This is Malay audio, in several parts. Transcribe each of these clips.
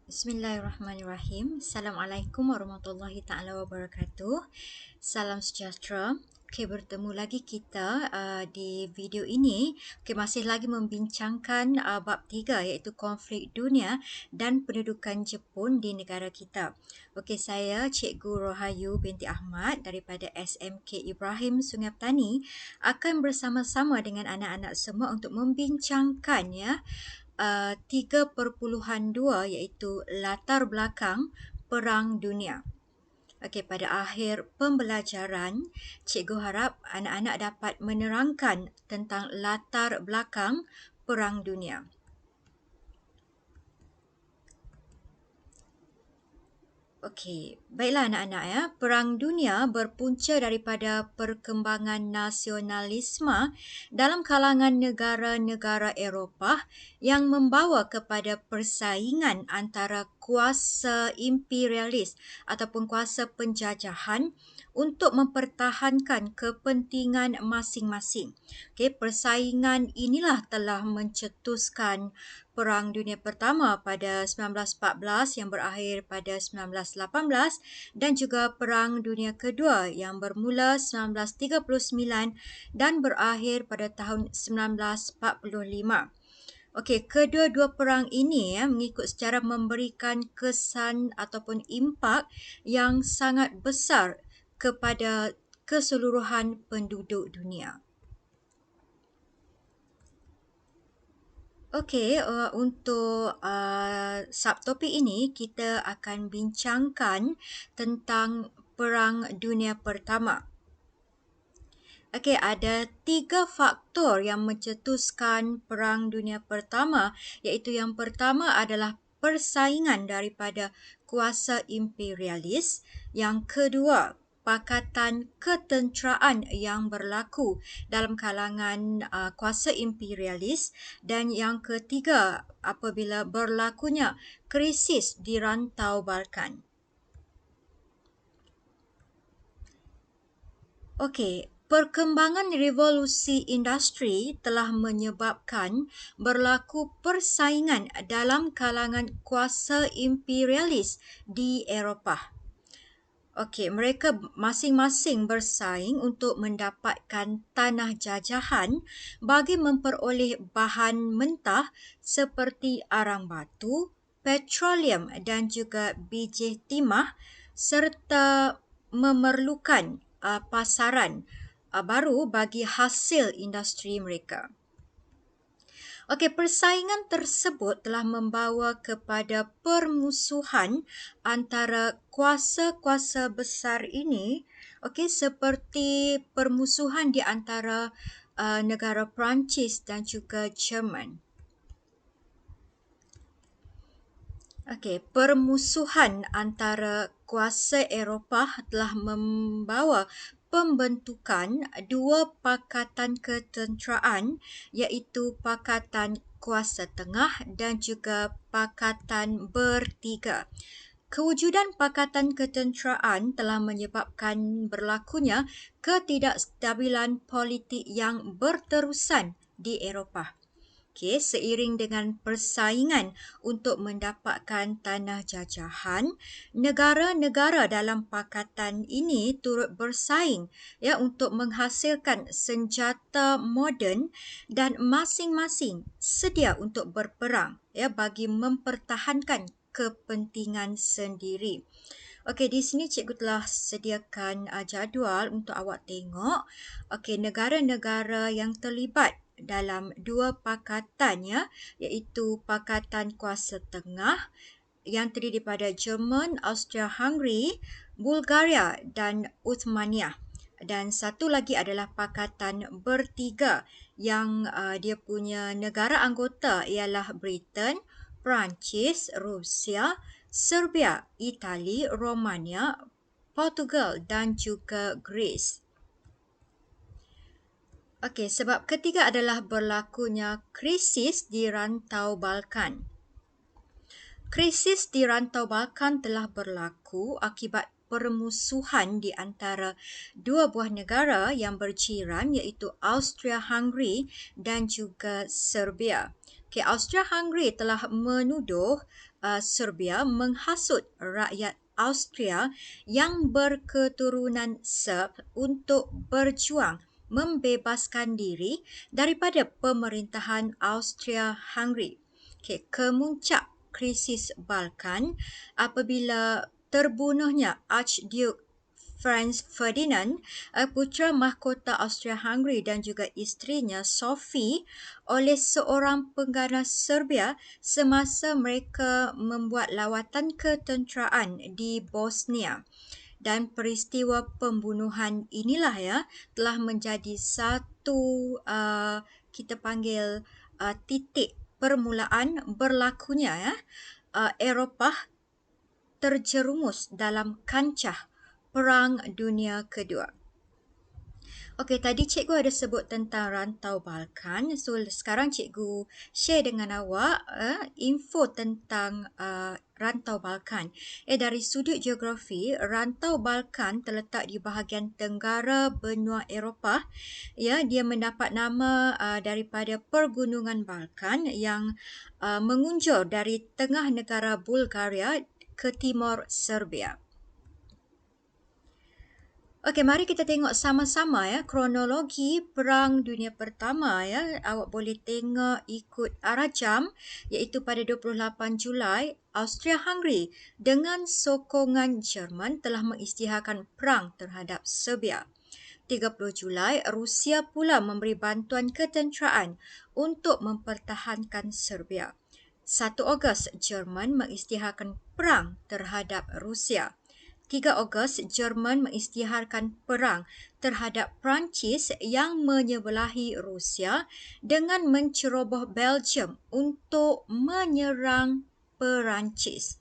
Bismillahirrahmanirrahim. Assalamualaikum warahmatullahi taala wabarakatuh. Salam sejahtera. Okey, bertemu lagi kita di video ini. Okey, masih lagi membincangkan bab 3 iaitu konflik dunia dan pendudukan Jepun di negara kita. Okey, saya Cikgu Rohayu binti Ahmad daripada SMK Ibrahim Sungai Petani akan bersama-sama dengan anak-anak semua untuk membincangkan 3.2 iaitu latar belakang Perang Dunia. Okey, pada akhir pembelajaran, cikgu harap anak-anak dapat menerangkan tentang latar belakang Perang Dunia. Okey, baiklah anak-anak. Perang Dunia berpunca daripada perkembangan nasionalisme dalam kalangan negara-negara Eropah yang membawa kepada persaingan antara kuasa imperialis ataupun kuasa penjajahan untuk mempertahankan kepentingan masing-masing. Okey, persaingan inilah telah mencetuskan Perang Dunia Pertama pada 1914 yang berakhir pada 1918 dan juga Perang Dunia Kedua yang bermula 1939 dan berakhir pada tahun 1945. Okey, kedua-dua perang ini mengikut sejarah memberikan kesan ataupun impak yang sangat besar kepada keseluruhan penduduk dunia. Okey, untuk subtopik ini kita akan bincangkan tentang Perang Dunia Pertama. Okey, ada 3 faktor yang mencetuskan Perang Dunia Pertama, iaitu yang pertama adalah persaingan daripada kuasa imperialis, yang kedua pakatan ketenteraan yang berlaku dalam kalangan kuasa imperialis, dan yang ketiga apabila berlakunya krisis di rantau Balkan. Okey, perkembangan revolusi industri telah menyebabkan berlaku persaingan dalam kalangan kuasa imperialis di Eropah. Okey, mereka masing-masing bersaing untuk mendapatkan tanah jajahan bagi memperoleh bahan mentah seperti arang batu, petroleum dan juga biji timah serta memerlukan pasaran baru bagi hasil industri mereka. Okey, persaingan tersebut telah membawa kepada permusuhan antara kuasa-kuasa besar ini, okey, seperti permusuhan di antara negara Perancis dan juga Jerman. Okey, permusuhan antara kuasa Eropah telah membawa pembentukan dua pakatan ketenteraan iaitu Pakatan Kuasa Tengah dan juga Pakatan Bertiga. Kewujudan Pakatan Ketenteraan telah menyebabkan berlakunya ketidakstabilan politik yang berterusan di Eropah. Okey, seiring dengan persaingan untuk mendapatkan tanah jajahan, negara-negara dalam pakatan ini turut bersaing untuk menghasilkan senjata moden dan masing-masing sedia untuk berperang bagi mempertahankan kepentingan sendiri. Okey, di sini cikgu telah sediakan jadual untuk awak tengok. Okey, negara-negara yang terlibat dalam dua pakatan iaitu Pakatan Kuasa Tengah yang terdiri daripada Jerman, Austria-Hungary, Bulgaria dan Uthmaniyah. Dan satu lagi adalah Pakatan Bertiga yang dia punya negara anggota ialah Britain, Perancis, Rusia, Serbia, Itali, Romania, Portugal dan juga Greece. Okey, sebab ketiga adalah berlakunya krisis di rantau Balkan. Krisis di rantau Balkan telah berlaku akibat permusuhan di antara dua buah negara yang berjiran iaitu Austria-Hungary dan juga Serbia. Okay, Austria-Hungary telah menuduh Serbia menghasut rakyat Austria yang berketurunan Serb untuk berjuang membebaskan diri daripada pemerintahan Austria-Hungary. Okay, kemuncak krisis Balkan apabila terbunuhnya Archduke Franz Ferdinand, putera mahkota Austria-Hungary dan juga isterinya Sophie oleh seorang pengganas Serbia semasa mereka membuat lawatan ketenteraan di Bosnia. Dan peristiwa pembunuhan inilah ya telah menjadi satu kita panggil titik permulaan berlakunya ya Eropah terjerumus dalam kancah Perang Dunia Kedua. Okey, tadi cikgu ada sebut tentang rantau Balkan. So, sekarang cikgu share dengan awak info tentang rantau Balkan. Dari sudut geografi, rantau Balkan terletak di bahagian tenggara benua Eropah. Ya, dia mendapat nama daripada Pergunungan Balkan yang mengunjur dari tengah negara Bulgaria ke timur Serbia. Okey, mari kita tengok sama-sama ya kronologi Perang Dunia Pertama ya. Awak boleh tengok ikut arah jam iaitu pada 28 Julai Austria-Hungary dengan sokongan Jerman telah mengisytiharkan perang terhadap Serbia. 30 Julai Rusia pula memberi bantuan ketenteraan untuk mempertahankan Serbia. 1 Ogos Jerman mengisytiharkan perang terhadap Rusia. 3 Ogos, Jerman mengisytiharkan perang terhadap Perancis yang menyebelahi Rusia dengan menceroboh Belgium untuk menyerang Perancis.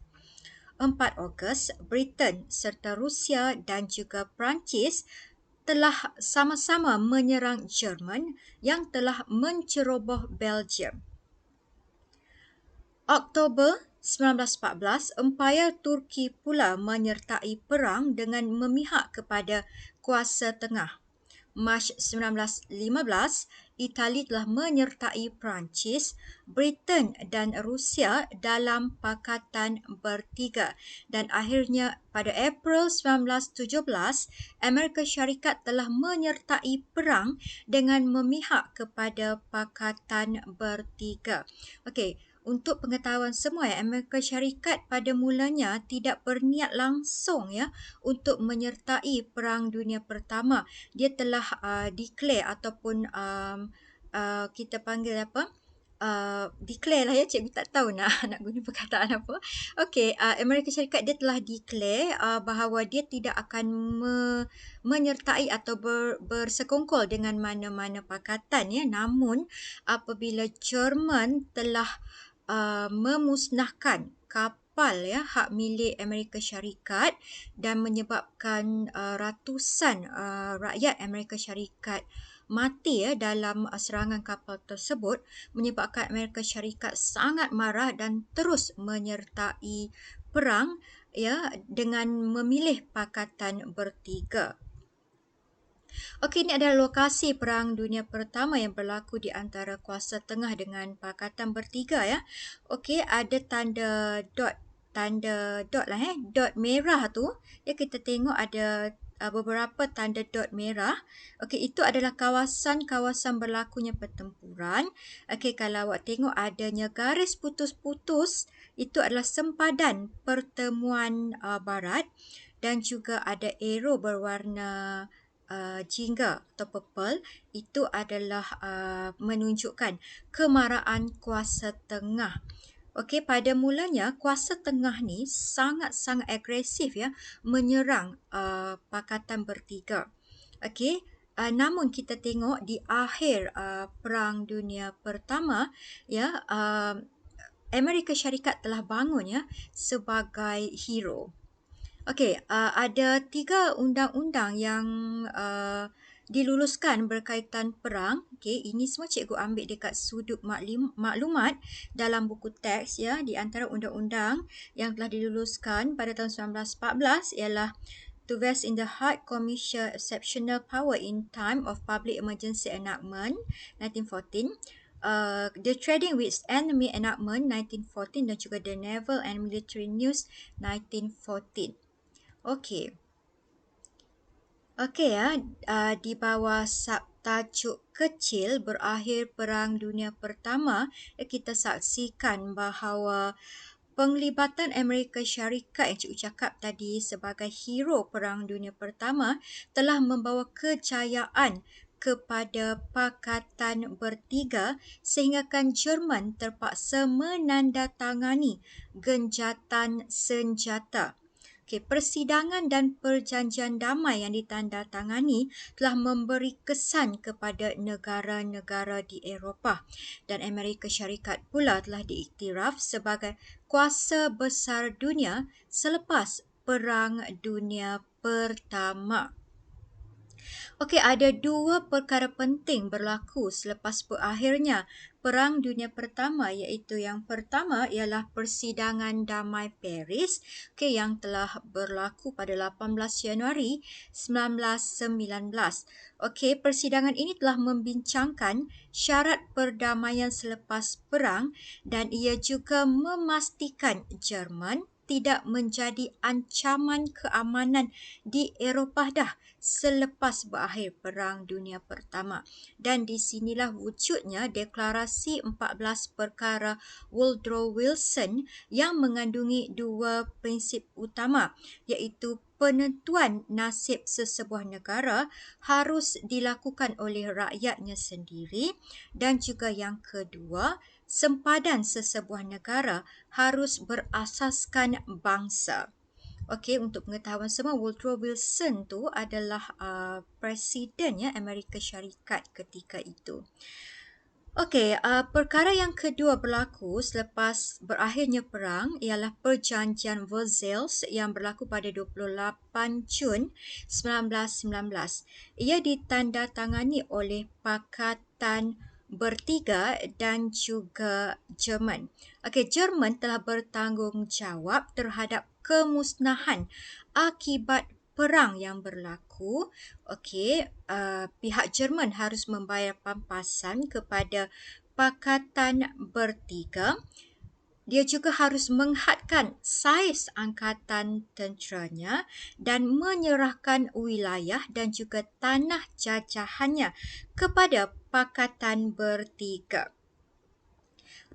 4 Ogos, Britain serta Rusia dan juga Perancis telah sama-sama menyerang Jerman yang telah menceroboh Belgium. Oktober 1914, Empayar Turki pula menyertai perang dengan memihak kepada kuasa tengah. Mac 1915, Itali telah menyertai Perancis, Britain dan Rusia dalam Pakatan Bertiga. Dan akhirnya pada April 1917, Amerika Syarikat telah menyertai perang dengan memihak kepada Pakatan Bertiga. Okey. Untuk pengetahuan semua ya, Amerika Syarikat pada mulanya tidak berniat langsung ya untuk menyertai Perang Dunia Pertama. Dia telah declare ataupun kita panggil apa? Declare lah ya, cikgu tak tahu nak guna perkataan apa. Okey, Amerika Syarikat dia telah declare bahawa dia tidak akan menyertai atau bersekongkol dengan mana-mana pakatan ya. Namun apabila Jerman telah memusnahkan kapal ya hak milik Amerika Syarikat dan menyebabkan ratusan rakyat Amerika Syarikat mati ya dalam serangan kapal tersebut, menyebabkan Amerika Syarikat sangat marah dan terus menyertai perang ya dengan memilih Pakatan Bertiga. Okey, ini adalah lokasi Perang Dunia Pertama yang berlaku di antara kuasa tengah dengan Pakatan Bertiga ya. Okey, ada tanda dot lah dot merah tu. Ya, kita tengok ada beberapa tanda dot merah. Okey, itu adalah kawasan-kawasan berlakunya pertempuran. Okey, kalau awak tengok adanya garis putus-putus, itu adalah sempadan pertemuan barat dan juga ada arrow berwarna jingga atau purple, itu adalah menunjukkan kemarahan kuasa tengah. Okey, pada mulanya kuasa tengah ni sangat-sangat agresif ya menyerang Pakatan Bertiga. Okey, namun kita tengok di akhir Perang Dunia Pertama ya Amerika Syarikat telah bangun ya sebagai hero. Okey, ada 3 undang-undang yang diluluskan berkaitan perang. Okey, ini semua cikgu ambil dekat sudut maklumat dalam buku teks ya. Di antara undang-undang yang telah diluluskan pada tahun 1914 ialah to vest in the High Commission exceptional power in time of public emergency enactment 1914. The Trading with Enemy Enactment 1914 dan juga The Naval and Military News 1914. Okey. Okey ya, di bawah subtajuk kecil berakhir Perang Dunia Pertama, kita saksikan bahawa penglibatan Amerika Syarikat yang cikgu cakap tadi sebagai hero Perang Dunia Pertama telah membawa kejayaan kepada Pakatan Bertiga sehinggakan Jerman terpaksa menandatangani gencatan senjata. Okay, persidangan dan perjanjian damai yang ditandatangani telah memberi kesan kepada negara-negara di Eropah dan Amerika Syarikat pula telah diiktiraf sebagai kuasa besar dunia selepas Perang Dunia Pertama. Okey, ada dua perkara penting berlaku selepas berakhirnya Perang Dunia Pertama, iaitu yang pertama ialah Persidangan Damai Paris, yang telah berlaku pada 18 Januari 1919. Persidangan ini telah membincangkan syarat perdamaian selepas perang dan ia juga memastikan Jerman tidak menjadi ancaman keamanan di Eropah dah selepas berakhir Perang Dunia Pertama. Dan di sinilah wujudnya Deklarasi 14 Perkara Woodrow Wilson yang mengandungi dua prinsip utama, iaitu penentuan nasib sesebuah negara harus dilakukan oleh rakyatnya sendiri dan juga yang kedua, sempadan sesebuah negara harus berasaskan bangsa. Untuk pengetahuan semua, Woodrow Wilson tu adalah presiden Amerika Syarikat ketika itu. Perkara yang kedua berlaku selepas berakhirnya perang ialah Perjanjian Versailles yang berlaku pada 28 Jun 1919. Ia ditandatangani oleh Pakatan Bertiga dan juga Jerman. Jerman telah bertanggungjawab terhadap kemusnahan akibat perang yang berlaku. Pihak Jerman harus membayar pampasan kepada Pakatan Bertiga. Dia juga harus menghadkan saiz angkatan tenteranya dan menyerahkan wilayah dan juga tanah jajahannya kepada Pakatan Bertiga.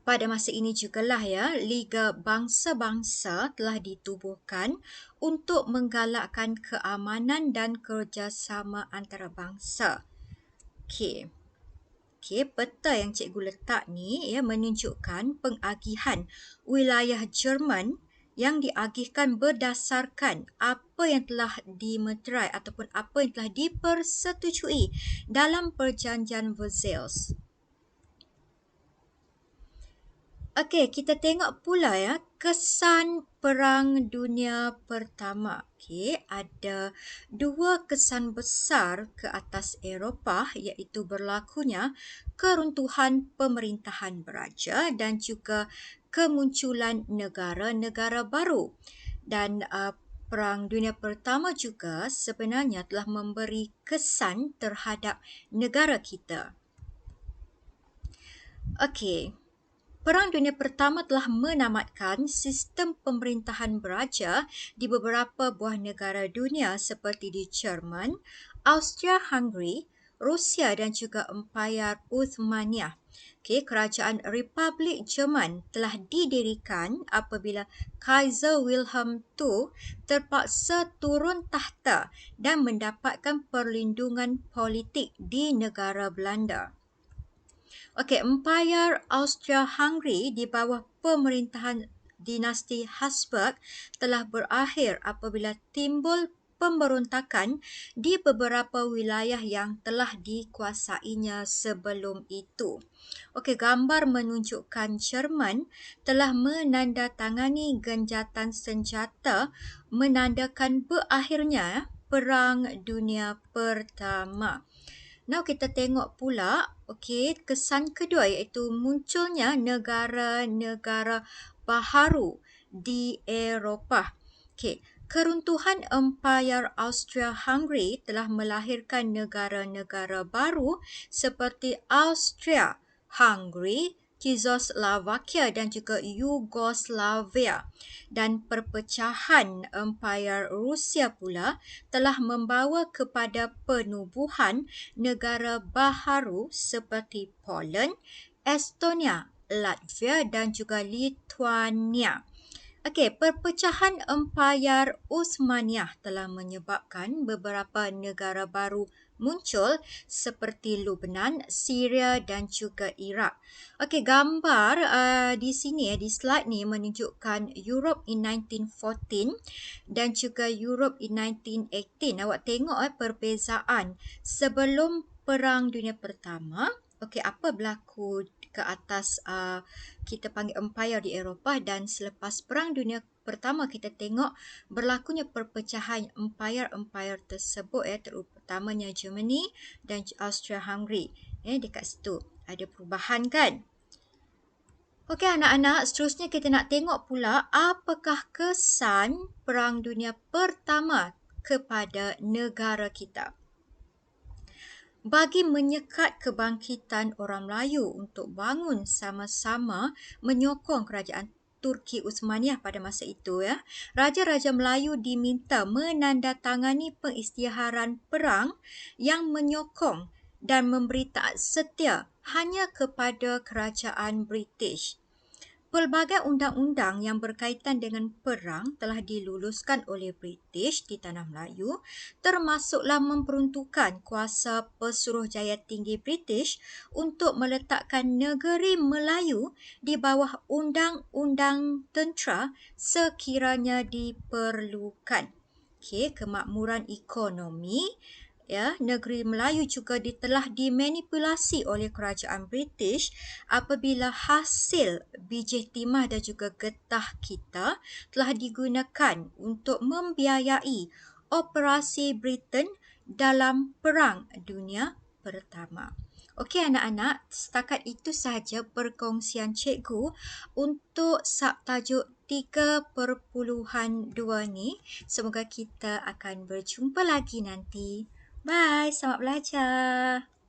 Pada masa ini jugalah Liga Bangsa-Bangsa telah ditubuhkan untuk menggalakkan keamanan dan kerjasama antarabangsa. Peta yang cikgu letak ni menunjukkan pengagihan wilayah Jerman yang diagihkan berdasarkan apa yang telah dimeterai ataupun apa yang telah dipersetujui dalam Perjanjian Versailles. Kita tengok pula kesan Perang Dunia Pertama. Ada dua kesan besar ke atas Eropah, iaitu berlakunya keruntuhan pemerintahan beraja dan juga kemunculan negara-negara baru. Dan Perang Dunia Pertama juga sebenarnya telah memberi kesan terhadap negara kita. Perang Dunia Pertama telah menamatkan sistem pemerintahan beraja di beberapa buah negara dunia seperti di Jerman, Austria-Hungary, Rusia dan juga Empayar Uthmaniyah. Kerajaan Republik Jerman telah didirikan apabila Kaiser Wilhelm II terpaksa turun tahta dan mendapatkan perlindungan politik di negara Belanda. Empayar Austria-Hungary di bawah pemerintahan dinasti Habsburg telah berakhir apabila timbul pemberontakan di beberapa wilayah yang telah dikuasainya sebelum itu. Gambar menunjukkan Jerman telah menandatangani gencatan senjata menandakan berakhirnya Perang Dunia Pertama. Now kita tengok pula kesan kedua iaitu munculnya negara-negara baharu di Eropah. Keruntuhan Empayar Austria-Hungary telah melahirkan negara-negara baru seperti Austria, Hungary, Czechoslovakia dan juga Yugoslavia. Dan perpecahan Empayar Rusia pula telah membawa kepada penubuhan negara baharu seperti Poland, Estonia, Latvia dan juga Lithuania. Okey, perpecahan Empayar Uthmaniyah telah menyebabkan beberapa negara baru muncul seperti Lebanon, Syria dan juga Iraq. Okey, gambar di sini di slide ni menunjukkan Europe in 1914 dan juga Europe in 1918. Awak tengok perbezaan sebelum Perang Dunia Pertama. Okey, apa berlaku ke atas kita panggil empire di Eropah, dan selepas Perang Dunia Pertama kita tengok berlakunya perpecahan empire-empire tersebut terutamanya Germany dan Austria-Hungary. Dekat situ ada perubahan kan. Okey anak-anak, seterusnya kita nak tengok pula apakah kesan Perang Dunia Pertama kepada negara kita. Bagi menyekat kebangkitan orang Melayu untuk bangun sama-sama menyokong kerajaan Turki Uthmaniyah pada masa itu, Raja-Raja Melayu diminta menandatangani pengisytiharan perang yang menyokong dan memberi taat setia hanya kepada kerajaan British. Pelbagai undang-undang yang berkaitan dengan perang telah diluluskan oleh British di Tanah Melayu, termasuklah memperuntukkan kuasa Pesuruhjaya Tinggi British untuk meletakkan negeri Melayu di bawah undang-undang tentera sekiranya diperlukan. Okey, kemakmuran ekonomi negeri Melayu juga telah dimanipulasi oleh kerajaan British apabila hasil biji timah dan juga getah kita telah digunakan untuk membiayai operasi Britain dalam Perang Dunia Pertama. Okey anak-anak, setakat itu sahaja perkongsian cikgu untuk subtajuk 3.2 ni. Semoga kita akan berjumpa lagi nanti. Bye, selamat belajar.